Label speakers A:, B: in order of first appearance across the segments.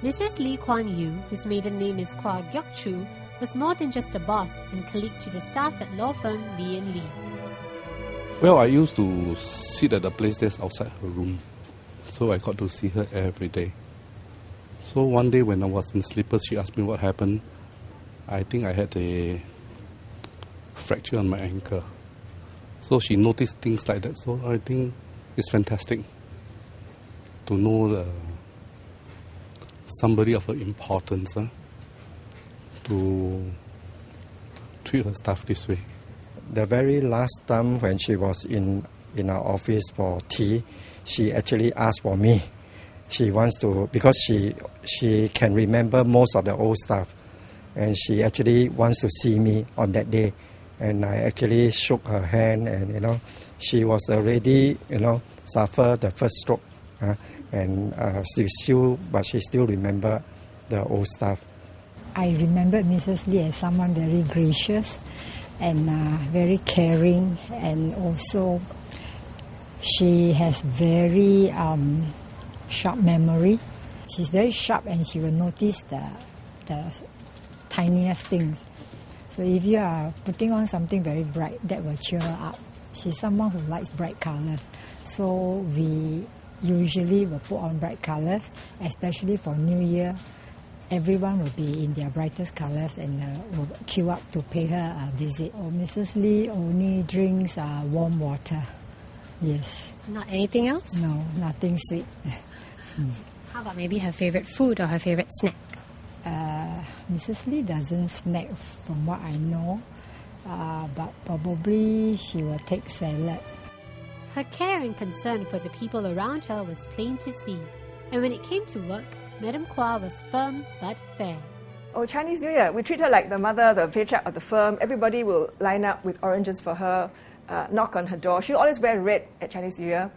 A: Mrs Lee Kuan Yew, whose maiden name is Kwa Gyok Chu, was more than just a boss and colleague to the staff at law firm Lee & Lee.
B: Well, I used to sit at the place that's outside her room, so I got to see her every day. So one day when I was in slippers, she asked me what happened. I think I had a fracture on my ankle. So she noticed things like that. So I think it's fantastic to know somebody of her importance to treat her staff this way.
C: The very last time when she was in our office for tea, she actually asked for me. She wants to, because she can remember most of the old stuff, and she actually wants to see me on that day. And I actually shook her hand, and she was already suffer the first stroke, but she still remember the old stuff.
D: I remember Mrs. Lee as someone very gracious and very caring, and also she has very sharp memory. She's very sharp, and she will notice the tiniest things. So if you are putting on something very bright, that will cheer her up. She's someone who likes bright colors. So we usually will put on bright colors, especially for New Year. Everyone will be in their brightest colors and will queue up to pay her a visit. Mrs. Lee only drinks warm water. Yes.
A: Not anything else?
D: No, nothing sweet.
A: How about maybe her favorite food or her favorite snack?
D: Mrs. Lee doesn't snack from what I know, but probably she will take salad.
A: Her care and concern for the people around her was plain to see. And when it came to work, Madam Kwa was firm but fair.
E: Chinese New Year, we treat her like the mother, the patriarch of the firm. Everybody will line up with oranges for her, knock on her door. She'll always wear red at Chinese New Year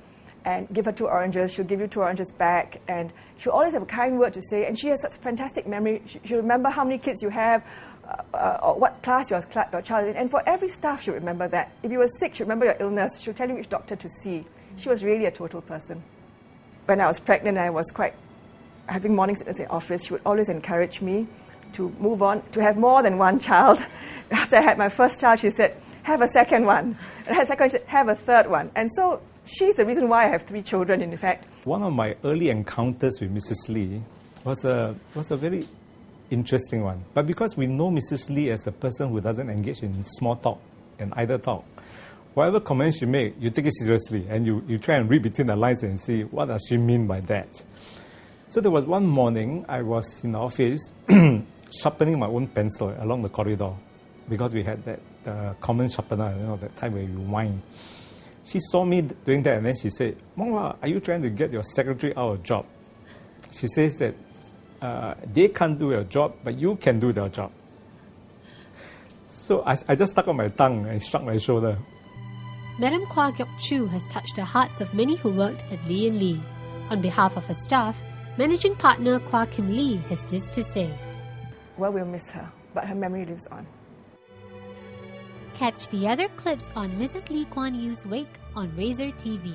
E: and give her 2 oranges. She'll give you 2 oranges back, and she'll always have a kind word to say. And she has such a fantastic memory. She'll remember how many kids you have, or what class your child is in. And for every staff, she'll remember that. If you were sick, she'll remember your illness. She'll tell you which doctor to see. She was really a total person. When I was pregnant, I was having morning sickness in office. She would always encourage me to move on, to have more than one child. After I had my first child, she said, have a second one. And I had a second, she said, have a third one. And so she's the reason why I have 3 children, in fact.
F: One of my early encounters with Mrs. Lee was a very interesting one. But because we know Mrs. Lee as a person who doesn't engage in small talk and idle talk, whatever comments she makes, you take it seriously, and you try and read between the lines and see what does she mean by that. So there was one morning, I was in the office sharpening my own pencil along the corridor, because we had that common sharpener, that time where you wind. She saw me doing that, and then she said, "Mongwa, are you trying to get your secretary out of job?" She says that they can't do your job, but you can do their job. So I just stuck out my tongue and shrugged my shoulder.
A: Madam Kwa Gyok Chu has touched the hearts of many who worked at Lee & Lee. On behalf of her staff, Managing Partner Kwa Kim Lee has this to say.
E: Well, we'll miss her, but her memory lives on.
A: Catch the other clips on Mrs. Lee Kuan Yew's wake on Razor TV.